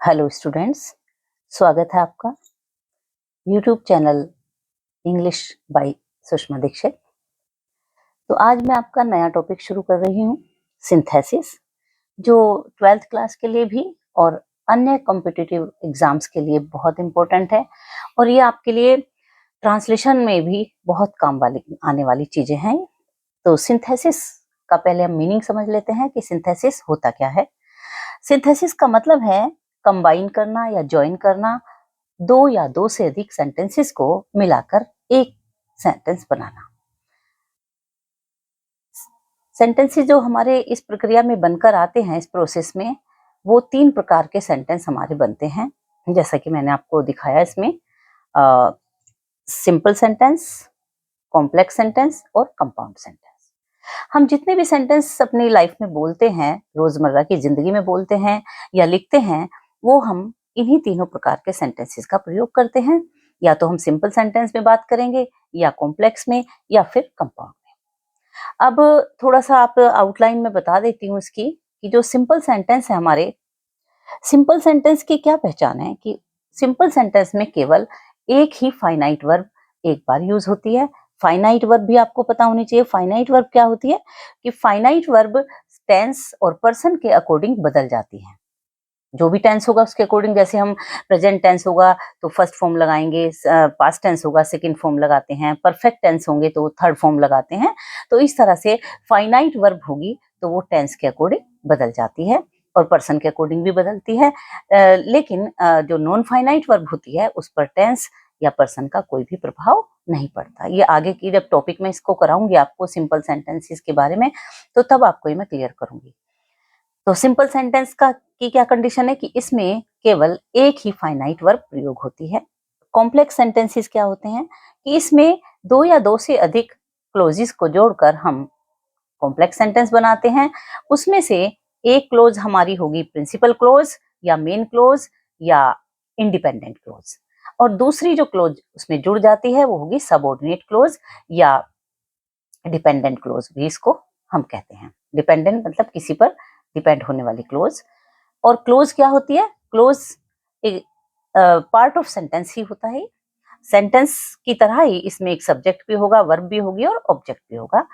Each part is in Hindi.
हेलो स्टूडेंट्स, स्वागत है आपका YouTube channel English by Sushma Dikshit. तो आज मैं आपका नया टॉपिक शुरू कर रही हूँ, सिंथेसिस, जो 12th क्लास के लिए भी और अन्य कॉम्पिटिटिव एग्जाम्स के लिए बहुत इम्पोर्टेंट है और ये आपके लिए ट्रांसलेशन में भी बहुत काम वाली आने वाली चीजें हैं। तो सिंथेसिस का पहले हम मीनिंग समझ लेते हैं कि सिंथेसिस होता क्या है। सिंथेसिस का मतलब है कंबाइन करना या ज्वाइन करना, दो या दो से अधिक सेंटेंसेस को मिलाकर एक सेंटेंस बनाना। सेंटेंसेस जो हमारे इस प्रक्रिया में बनकर आते हैं, इस प्रोसेस में, वो 3 प्रकार के सेंटेंस हमारे बनते हैं, जैसा कि मैंने आपको दिखाया इसमें, सिंपल सेंटेंस, कॉम्प्लेक्स सेंटेंस और कंपाउंड सेंटेंस। हम जितने भी सेंटेंस अपनी लाइफ में बोलते हैं, रोजमर्रा की जिंदगी में बोलते हैं या लिखते हैं, वो हम इन्हीं तीनों प्रकार के सेंटेंसेस का प्रयोग करते हैं। या तो हम सिंपल सेंटेंस में बात करेंगे, या कॉम्प्लेक्स में, या फिर कंपाउंड में। अब थोड़ा सा आप आउटलाइन में बता देती हूँ इसकी, कि जो सिंपल सेंटेंस है हमारे, सिंपल सेंटेंस की क्या पहचान है कि सिंपल सेंटेंस में केवल एक ही फाइनाइट वर्ब एक बार यूज होती है। फाइनाइट वर्ब भी आपको पता होनी चाहिए। फाइनाइट वर्ब क्या होती है कि फाइनाइट वर्ब टेंस और पर्सन के अकॉर्डिंग बदल जाती है। जो भी टेंस होगा उसके अकॉर्डिंग, जैसे हम प्रेजेंट टेंस होगा तो फर्स्ट फॉर्म लगाएंगे, पास्ट टेंस होगा सेकंड फॉर्म लगाते हैं, परफेक्ट टेंस होंगे तो थर्ड फॉर्म लगाते हैं। तो इस तरह से फाइनाइट वर्ब होगी तो वो टेंस के अकॉर्डिंग बदल जाती है और पर्सन के अकॉर्डिंग भी बदलती है। लेकिन जो नॉन फाइनाइट वर्ब होती है उस पर टेंस या पर्सन का कोई भी प्रभाव नहीं पड़ता। ये आगे की जब टॉपिक में इसको कराऊंगी आपको सिंपल सेंटेंसेस के बारे में, तो तब आपको ये मैं क्लियर करूंगी। तो सिंपल सेंटेंस का की क्या कंडीशन है कि इसमें केवल एक ही फाइनाइट वर्ब प्रयोग होती है। कॉम्प्लेक्स सेंटेंसेस क्या होते हैं कि इसमें दो या दो से अधिक क्लोजेस को जोड़कर हम कॉम्प्लेक्स सेंटेंस बनाते हैं। उसमें से एक क्लोज हमारी होगी प्रिंसिपल क्लोज या मेन क्लोज या इंडिपेंडेंट क्लोज, और दूसरी जो क्लोज उसमें जुड़ जाती है वो होगी सबऑर्डिनेट क्लोज या डिपेंडेंट क्लोज भी इसको हम कहते हैं। डिपेंडेंट मतलब किसी पर डिपेंड होने वाली क्लोज। और क्लोज क्या होती है? क्लोज एक पार्ट ऑफ सेंटेंस ही होता है। सेंटेंस की तरह ही इसमें एक सब्जेक्ट भी होगा, वर्ब भी होगी और ऑब्जेक्ट भी होगा।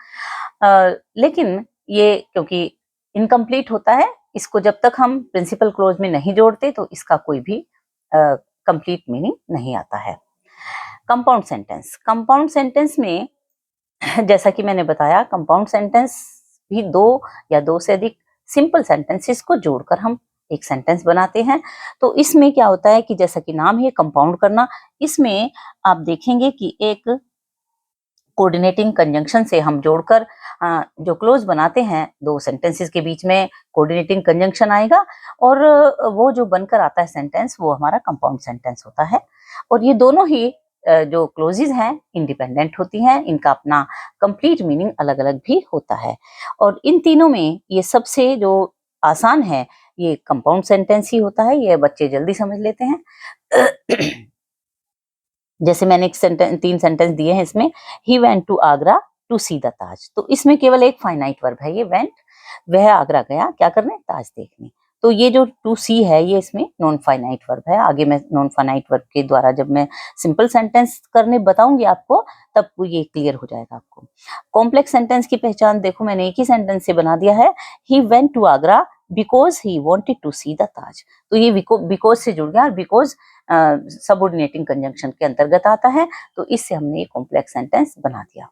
लेकिन ये क्योंकि इनकम्प्लीट होता है, इसको जब तक हम प्रिंसिपल क्लोज में नहीं जोड़ते तो इसका कोई भी कंप्लीट मीनिंग नहीं आता है। कंपाउंड सेंटेंस, कंपाउंड सेंटेंस में जैसा कि मैंने बताया, कंपाउंड सेंटेंस भी दो या दो से अधिक सिंपल सेंटेंसेस को जोड़कर हम एक सेंटेंस बनाते हैं। तो इसमें क्या होता है कि जैसा कि नाम है कंपाउंड करना, इसमें आप देखेंगे कि एक कोऑर्डिनेटिंग कंजंक्शन से हम जोड़कर जो क्लोज बनाते हैं, दो सेंटेंसेस के बीच में कोऑर्डिनेटिंग कंजंक्शन आएगा और वो जो बनकर आता है सेंटेंस, वो हमारा कंपाउंड सेंटेंस होता है। और ये दोनों ही जो क्लोजेस हैं इंडिपेंडेंट होती हैं, इनका अपना कंप्लीट मीनिंग अलग अलग भी होता है। और इन तीनों में ये सबसे जो आसान है, ये कंपाउंड सेंटेंस ही होता है। ये बच्चे जल्दी समझ लेते हैं। जैसे मैंने एक सेंटेंस, 3 सेंटेंस दिए हैं इसमें, he went to Agra to see the Taj. तो इसमें केवल एक फाइनाइट वर्ब है, ये वेंट, वह आगरा गया क्या करने? ताज देखने। तो ये जो टू सी है ये इसमें नॉन फाइनाइट वर्ब है। आगे मैं नॉन फाइनाइट वर्ब के द्वारा जब मैं सिंपल सेंटेंस करने बताऊंगी आपको, तब ये क्लियर हो जाएगा आपको। कॉम्प्लेक्स सेंटेंस की पहचान देखो, मैंने एक ही सेंटेंस से बना दिया है, he went to Agra because he wanted to see the Taj. तो ये बिकॉज से जुड़ गया, और बिकॉज सबऑर्डिनेटिंग कंजंक्शन के अंतर्गत आता है, तो इससे हमने ये कॉम्प्लेक्स सेंटेंस बना दिया।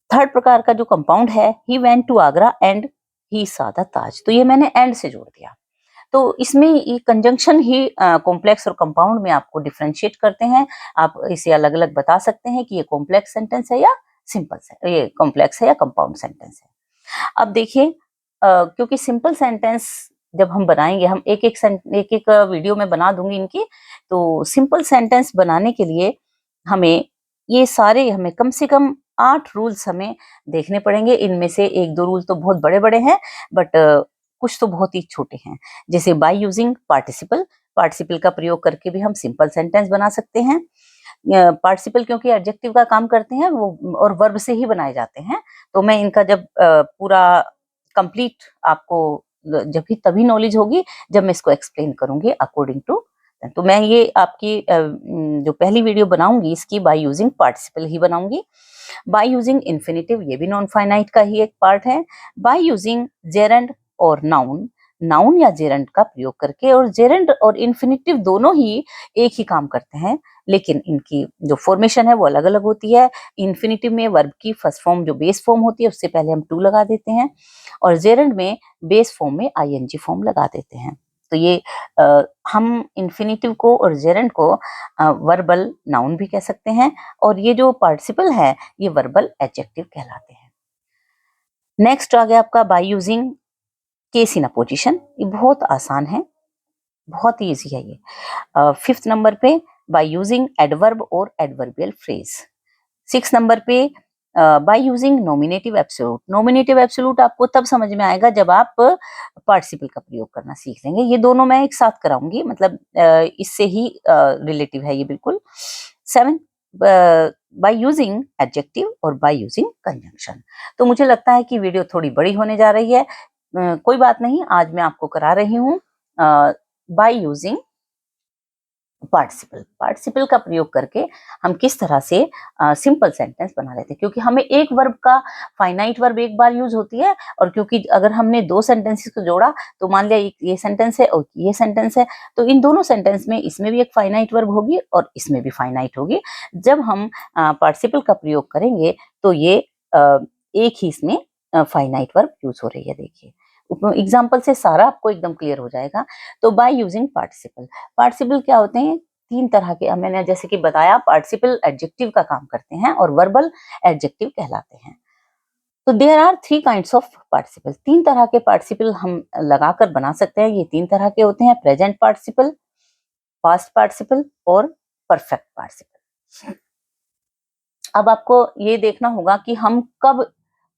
थर्ड प्रकार का जो कंपाउंड है, he went to Agra and he saw the Taj, तो ये मैंने एंड से जोड़ दिया। तो इसमें ये कंजंक्शन ही कॉम्प्लेक्स और कंपाउंड में आपको डिफरेंशिएट करते हैं। आप इसे अलग अलग बता सकते हैं कि ये कॉम्प्लेक्स सेंटेंस है या सिंपल, ये कॉम्प्लेक्स है या कंपाउंड सेंटेंस है। अब देखिए, क्योंकि सिंपल सेंटेंस जब हम बनाएंगे, हम एक एक वीडियो में बना दूंगी इनकी, तो सिंपल सेंटेंस बनाने के लिए हमें ये सारे, हमें कम से कम 8 रूल्स हमें देखने पड़ेंगे। इनमें से 1-2 रूल तो बहुत बड़े बड़े हैं, बट कुछ तो बहुत ही छोटे हैं। जैसे बाय यूजिंग पार्टिसिपल, पार्टिसिपल का प्रयोग करके भी हम सिंपल सेंटेंस बना सकते हैं। पार्टिसिपल क्योंकि एडजेक्टिव का काम करते हैं वो, और वर्ब से ही बनाए जाते हैं। तो मैं इनका जब पूरा कंप्लीट आपको जब भी तभी नॉलेज होगी जब मैं इसको एक्सप्लेन करूंगी अकॉर्डिंग टू। तो मैं ये आपकी जो पहली वीडियो बनाऊंगी इसकी बाय यूजिंग पार्टिसिपल ही बनाऊंगी। बाय यूजिंग इन्फिनेटिव, ये भी नॉन फाइनाइट का ही एक पार्ट है। बाय यूजिंग जेरेंड और नाउन, नाउन या जेरेंड का प्रयोग करके, और जेरेंड और इन्फिनेटिव दोनों ही एक ही काम करते हैं, लेकिन इनकी जो फॉर्मेशन है वो अलग अलग होती है। इन्फिनेटिव में वर्ब की फर्स्ट फॉर्म जो बेस फॉर्म होती है उससे पहले हम टू लगा देते हैं, और जेरेंड में बेस फॉर्म में आईएनजी फॉर्म लगा देते हैं। तो ये हम इन्फिनेटिव को और जेरेंड को वर्बल नाउन भी कह सकते हैं, और ये जो पार्टिसिपल है ये वर्बल एडजेक्टिव कहलाते हैं। नेक्स्ट आ गया आपका by using case in a position. ये बहुत आसान है, बहुत ही ईजी है ये। फिफ्थ नंबर पे बाय यूजिंग एडवर्ब और एडवर्बियल फ्रेज। सिक्स नंबर पे by using nominative absolute. Nominative absolute आपको तब समझ में आएगा जब आप पार्टिसिपल का प्रयोग करना सीख लेंगे। ये दोनों मैं एक साथ कराऊंगी, मतलब इससे ही रिलेटिव है ये बिल्कुल। सेवन, बाय यूजिंग एडजेक्टिव और बाय यूजिंग कंजंक्शन। तो मुझे लगता है कि वीडियो थोड़ी बड़ी होने जा रही है, कोई बात नहीं, आज मैं आपको करा रही हूँ बाय यूजिंग पार्टिसिपल। पार्टिसिपल का प्रयोग करके हम किस तरह से सिंपल सेंटेंस बना लेते हैं, क्योंकि हमें एक वर्ब का फाइनाइट वर्ब एक बार यूज होती है, और क्योंकि अगर हमने दो सेंटेंसेस को जोड़ा तो मान लिया ये सेंटेंस है और ये सेंटेंस है, तो इन दोनों सेंटेंस में इसमें भी एक फाइनाइट वर्ब होगी और इसमें भी फाइनाइट होगी। जब हम पार्टिसिपल का प्रयोग करेंगे तो ये एक ही इसमें फाइनाइट वर्ब यूज हो रही है। देखिए एग्जाम्पल से सारा आपको एकदम क्लियर हो जाएगा। तो बाय यूजिंग पार्टिसिपल, पार्टिसिपल क्या होते हैं, तीन तरह के, मैंने जैसे कि बताया पार्टिसिपल एडजेक्टिव का काम करते हैं और वर्बल एडजेक्टिव कहलाते हैं। तो there are three kinds of participle, तीन तरह के पार्टिसिपल हम लगाकर बना सकते हैं। ये तीन तरह के होते हैं, प्रेजेंट पार्टिसिपल, पास्ट पार्टिसिपल और परफेक्ट पार्टिसिपल। अब आपको ये देखना होगा कि हम कब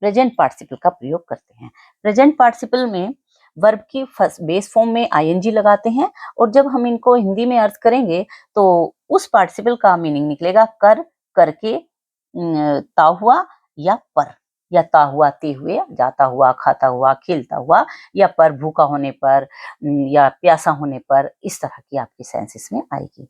प्रेजेंट पार्टिसिपल का प्रयोग करते हैं। प्रेजेंट पार्टिसिपल में वर्ब की फर्स्ट बेस फॉर्म में आईएनजी लगाते हैं, और जब हम इनको हिंदी में अर्थ करेंगे तो उस पार्टिसिपल का मीनिंग निकलेगा कर, करके, ता हुआ या पर, या ता हुआ ते हुए, जाता हुआ, खाता हुआ, खेलता हुआ, या पर भूखा होने पर, या प्यासा होने पर, इस तरह की आपकी सेंस इसमें आएगी।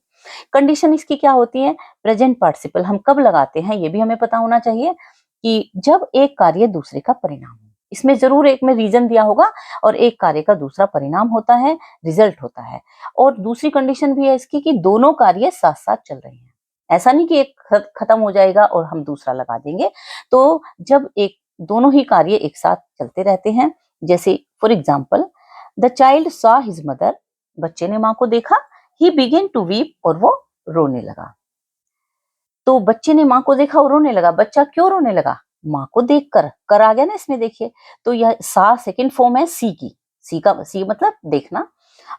कंडीशन इसकी क्या होती है, प्रेजेंट पार्टिसिपल हम कब लगाते हैं ये भी हमें पता होना चाहिए, कि जब एक कार्य दूसरे का परिणाम हो। इसमें जरूर एक में रीजन दिया होगा, और एक कार्य का दूसरा परिणाम होता है, रिजल्ट होता है। और दूसरी कंडीशन भी है इसकी कि दोनों कार्य साथ साथ चल रहे हैं, ऐसा नहीं कि एक खत्म हो जाएगा और हम दूसरा लगा देंगे। तो जब एक दोनों ही कार्य एक साथ चलते रहते हैं, जैसे for example the child saw his mother, बच्चे ने माँ को देखा, ही बिगेन टू वीप, और वो रोने लगा। तो बच्चे ने माँ को देखा और रोने लगा। बच्चा क्यों रोने लगा, माँ को देखकर, कर आ गया ना इसमें देखिए। तो यह सा सेकंड फॉर्म है सी की, सी मतलब देखना।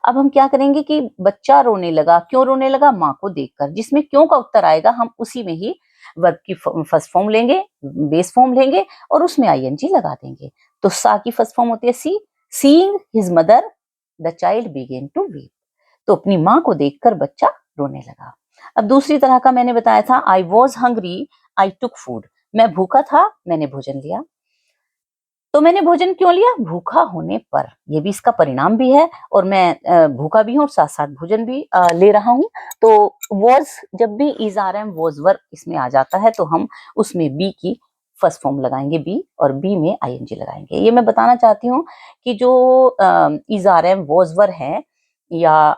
अब हम क्या करेंगे कि बच्चा रोने लगा, क्यों रोने लगा, माँ को देखकर। जिसमें क्यों का उत्तर आएगा हम उसी में ही वर्ब की फर्स्ट फॉर्म लेंगे, बेस फॉर्म लेंगे, और उसमें आईएनजी लगा देंगे। तो सा की फर्स्ट फॉर्म होती है see, seeing his mother the child began to weep. तो अपनी माँ को देखकर बच्चा रोने लगा। अब दूसरी तरह का मैंने बताया था, I was hungry I took food, मैं भूखा था मैंने भोजन लिया। तो मैंने भोजन क्यों लिया, भूखा होने पर, ये भी इसका परिणाम भी है, और मैं भूखा भी हूँ और साथ साथ भोजन भी ले रहा हूँ। तो वॉज, जब भी is are am was verb इसमें आ जाता है तो हम उसमें बी की फर्स्ट फॉर्म लगाएंगे बी, और बी में आईएनजी लगाएंगे। ये मैं बताना चाहती हूँ कि जो is are am was verb है या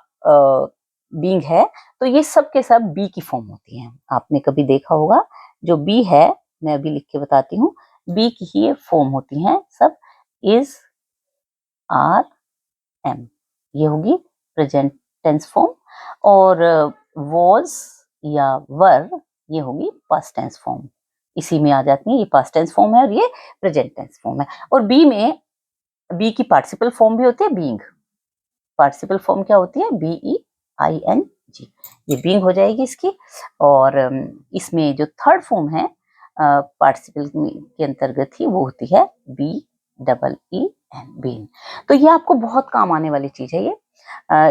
बीइंग है, तो ये सब के सब बी की फॉर्म होती हैं। आपने कभी देखा होगा, जो बी है, मैं अभी लिख के बताती हूँ, बी की ही फॉर्म होती हैं सब, इज, आर, एम, ये होगी प्रेजेंट टेंस फॉर्म, और वॉज या वर ये होगी पास्ट टेंस फॉर्म। इसी में आ जाती है, ये पास्ट टेंस फॉर्म है और ये प्रेजेंट टेंस फॉर्म है। और बी में, बी की पार्टिसिपल फॉर्म भी होती है बीइंग, पार्टिसिपल फॉर्म क्या होती है, BEING, ये बीइंग हो जाएगी इसकी। और इसमें जो थर्ड फॉर्म है पार्टिसिपल के अंतर्गत ही, वो होती है BEEN, एंड बीन। तो ये आपको बहुत काम आने वाली चीज है ये।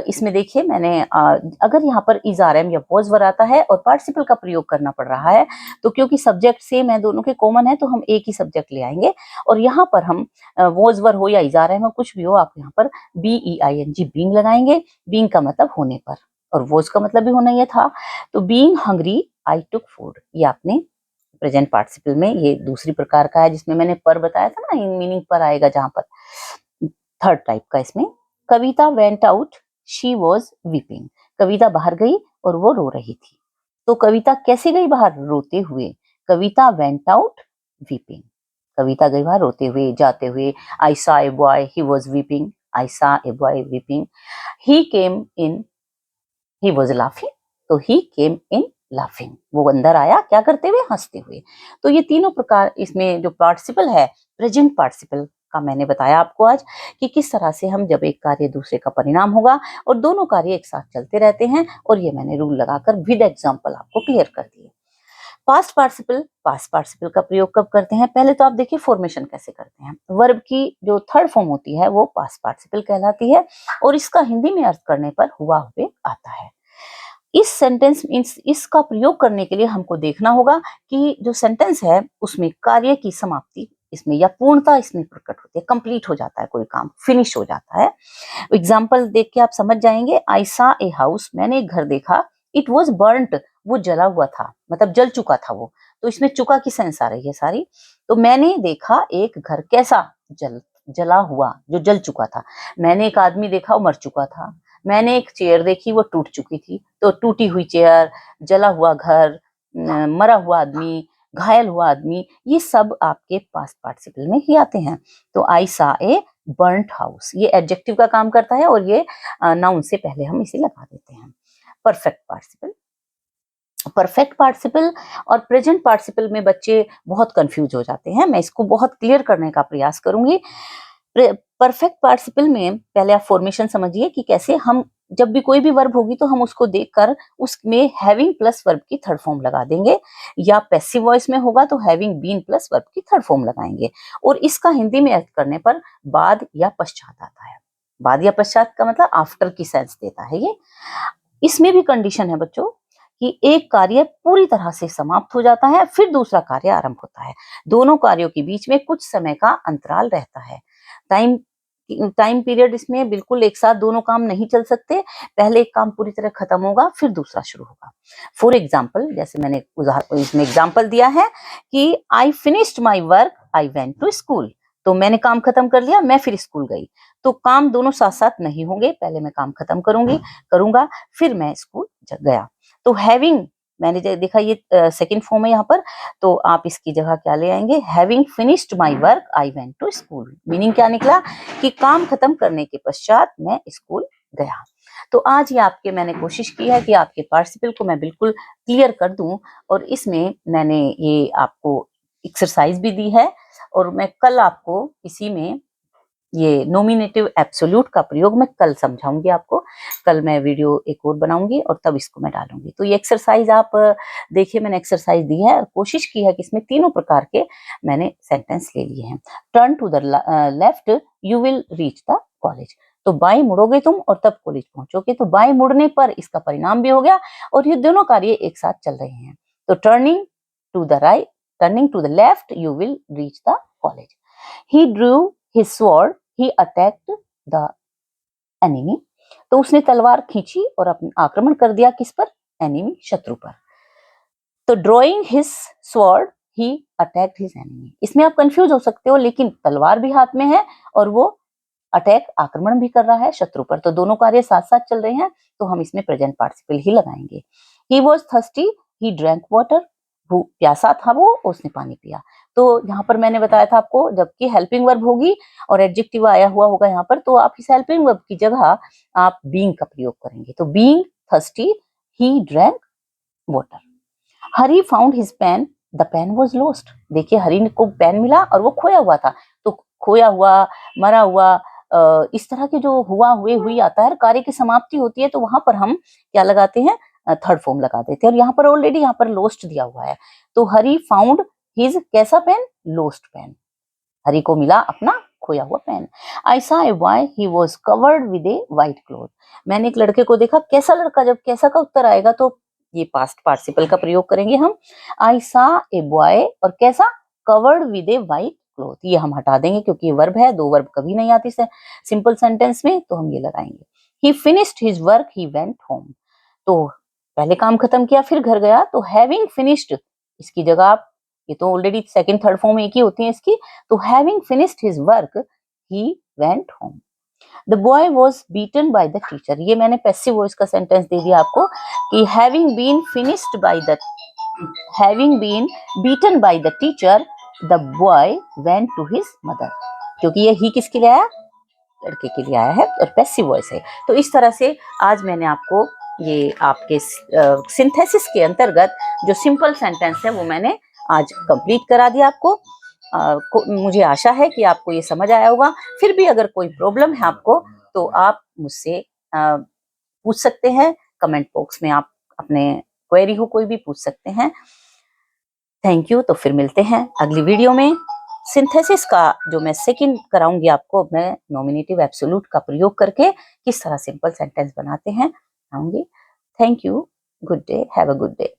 इसमें देखिए मैंने अगर यहाँ पर इज आर एम या वॉज वर आता है और पार्टिसिपल का प्रयोग करना पड़ रहा है, तो क्योंकि सब्जेक्ट सेम है, दोनों के कॉमन है, तो हम एक ही सब्जेक्ट ले आएंगे। और यहाँ पर हम वॉज वर हो या इज आर एम हो, कुछ भी हो, आप यहाँ पर BEING बीइंग लगाएंगे। बीइंग का मतलब होने पर, और वॉज का मतलब भी होना ये था। तो being hungry I took food, ये आपने प्रेजेंट पार्टिसिपल में ये दूसरी प्रकार का है, जिसमें मैंने पर बताया था ना, इन मीनिंग पर आएगा जहां पर। थर्ड टाइप का इसमें, Kavita went out she was weeping. Kavita बाहर गई और वो रो रही थी। तो कविता कैसे गई बाहर? रोते हुए। कविता वेंट आउट वीपिंग, कविता गई बाहर रोते हुए, जाते हुए। आई saw a boy he was weeping, I saw a boy weeping. He came in he was laughing, तो ही केम इन लाफिंग, वो अंदर आया क्या करते हुए? हंसते हुए। तो ये तीनों प्रकार इसमें जो पार्टिसिपल है, प्रेजेंट पार्टिसिपल का मैंने बताया आपको आज कि किस तरह से हम जब एक कार्य दूसरे का परिणाम होगा और दोनों कार्य एक साथ चलते रहते हैं, और ये मैंने रूल लगाकर विद एग्जांपल आपको क्लियर कर दिए। पास्ट पार्टिसिपल का प्रयोग कब करते हैं? पहले तो आप देखिए फॉर्मेशन कैसे करते हैं। वर्ब की जो थर्ड फॉर्म होती है वो पास्ट पार्टिसिपल कहलाती है, और इसका हिंदी में अर्थ करने पर हुआ हुए आता है। इस सेंटेंस इसका प्रयोग करने के लिए हमको देखना होगा कि जो सेंटेंस है उसमें कार्य की समाप्ति इसमें या पूर्णता इसमें प्रकट होती है, कंप्लीट हो जाता है, कोई काम फिनिश हो जाता है। एग्जाम्पल देख के आप समझ जाएंगे। आई सॉ ए हाउस, मैंने एक घर देखा। इट वॉज बर्न्ट, वो जला हुआ था, मतलब जल चुका था वो। तो इसमें चुका की सेंस आ रही है सारी। तो मैंने देखा एक घर कैसा? जला हुआ, जो जल चुका था। मैंने एक आदमी देखा, वो मर चुका था। मैंने एक चेयर देखी, वो टूट चुकी थी। तो टूटी हुई चेयर, जला हुआ घर, मरा हुआ आदमी, घायल हुआ आदमी, ये सब आपके पास्ट पार्टिसिपल में ही आते हैं। तो आई सॉ ए बर्न्ट हाउस, ये एडजेक्टिव का काम करता है, और ये नाउन से पहले हम इसे लगा देते हैं। परफेक्ट पार्टिसिपल और प्रेजेंट पार्टिसिपल में बच्चे बहुत कंफ्यूज हो जाते हैं। मैं इसको बहुत क्लियर करने का प्रयास करूंगी। परफेक्ट पार्टिसिपल में पहले आप फॉर्मेशन समझिए कि कैसे हम जब भी कोई भी वर्ब होगी तो हम उसको देखकर उसमें हैविंग प्लस वर्ब की थर्ड फॉर्म लगा देंगे, या पैसिव वॉइस में होगा तो हैविंग बीन प्लस वर्ब की थर्ड फॉर्म लगाएंगे, और इसका हिंदी में अर्थ करने पर बाद या पश्चात आता है। बाद या पश्चात का मतलब आफ्टर की सेंस देता है ये। इसमें भी कंडीशन है बच्चों कि एक कार्य पूरी तरह से समाप्त हो जाता है, फिर दूसरा कार्य आरंभ होता है। दोनों कार्यों के बीच में कुछ समय का अंतराल रहता है। टाइम पीरियड इसमें बिल्कुल एक साथ दोनों काम नहीं चल सकते। पहले एक काम पूरी तरह खत्म होगा, फिर दूसरा शुरू होगा। फॉर एग्जाम्पल, जैसे मैंने इसमें एग्जाम्पल दिया है कि I finished my work, I went to school. तो मैंने काम खत्म कर लिया, मैं फिर स्कूल गई। तो काम दोनों साथ साथ नहीं होंगे, पहले मैं काम खत्म करूंगा, फिर मैं स्कूल गया। तो हैविंग, मैंने देखा ये सेकंड फॉर्म है यहाँ पर, तो आप इसकी जगह क्या ले आएंगे? Having finished my work I went to school. Meaning क्या निकला कि काम खत्म करने के पश्चात मैं स्कूल गया। तो आज ये आपके मैंने कोशिश की है कि आपके पार्टिसिपल को मैं बिल्कुल क्लियर कर दूं, और इसमें मैंने ये आपको एक्सरसाइज भी दी है, और मैं कल आपको इसी में ये नॉमिनेटिव एब्सोल्यूट का प्रयोग मैं कल समझाऊंगी आपको। कल मैं वीडियो एक और बनाऊंगी और तब इसको मैं डालूंगी। तो ये एक्सरसाइज आप देखिए, मैंने एक्सरसाइज दी है, कोशिश की है कि इसमें तीनों प्रकार के मैंने सेंटेंस ले लिए हैं। Turn to the left you will reach the college, तो बाएं मुड़ोगे तुम और तब कॉलेज पहुंचोगे। तो बाएं मुड़ने पर इसका परिणाम भी हो गया, और ये दोनों कार्य एक साथ चल रहे हैं। तो turning to the left you will reach the college. He drew his sword, he attacked the enemy, तो उसने तलवार खींची और आक्रमण कर दिया किस पर? एनिमी, शत्रु पर। तो ड्रॉइंग हिज स्वॉर्ड ही अटैक्ड हिज एनिमी, इसमें आप कंफ्यूज हो सकते हो, लेकिन तलवार भी हाथ में है और वो अटैक आक्रमण भी कर रहा है शत्रु पर, तो दोनों कार्य साथ साथ चल रहे हैं, तो हम इसमें प्रेजेंट पार्टिसिपल ही लगाएंगे। He was thirsty he drank water, वो प्यासा था वो, उसने पानी पिया। तो यहाँ पर मैंने बताया था आपको, जबकि हेल्पिंग वर्ब होगी और एडजेक्टिव आया हुआ होगा यहाँ पर, तो आप इस हेल्पिंग वर्ब की जगह आप बीइंग का प्रयोग करेंगे। तो being thirsty he drank water. Hari found his pen, the pen was lost, देखिए हरी को पेन मिला और वो खोया हुआ था। तो खोया हुआ, मरा हुआ, इस तरह के जो हुई आता है, कार्य की समाप्ति होती है, तो वहां पर हम क्या लगाते हैं? थर्ड फॉर्म लगा देते हैं। और यहाँ पर ऑलरेडी यहाँ पर लोस्ट दिया हुआ है, तो हरी फाउंड हिज कैसा पेन? Lost pen. हरी को मिला अपना खोया हुआ pen. I saw a boy, he was covered with a white cloth. मैंने एक लड़के को देखा। कैसा लड़का, जब कैसा का उत्तर आएगा तो ये पास्ट पार्टिसिपल का प्रयोग करेंगे हम। आई सॉ ए बॉय और कैसा, covered with a white cloth. ये हम हटा देंगे क्योंकि ये वर्ब है, दो वर्ब कभी नहीं आती सिंपल सेंटेंस में, तो हम ये लगाएंगे। ही finished his work, he went home. तो पहले काम खत्म किया फिर घर गया, तो हैविंग फिनिश्ड इसकी जगह आप, ये तो ऑलरेडी सेकंड थर्ड फॉर्म एक ही होती है इसकी, तो having finished his work he went home. The boy was beaten by the teacher. ये मैंने पैसिव वॉइस का सेंटेंस दे दिया आपको कि having been finished by the, having been beaten by the teacher, the boy went to his mother. क्योंकि ये ही किसके लिए आया, लड़के के लिए आया है और पैसिव वॉइस है। तो इस तरह से आज मैंने आपको ये आपके सिंथेसिस के अंतर्गत जो सिंपल सेंटेंस है वो मैंने आज कंप्लीट करा दिया आपको। मुझे आशा है कि आपको ये समझ आया होगा। फिर भी अगर कोई प्रॉब्लम है आपको तो आप मुझसे पूछ सकते हैं, कमेंट बॉक्स में आप अपने क्वेरी हो कोई भी पूछ सकते हैं। Thank you. तो फिर मिलते हैं अगली वीडियो में। सिंथेसिस का जो मैं सेकंड कराऊंगी आपको, मैं नॉमिनेटिव एब्सोल्यूट का प्रयोग करके किस तरह सिंपल सेंटेंस बनाते हैं आऊंगी। Thank you. Good day. Have a good day.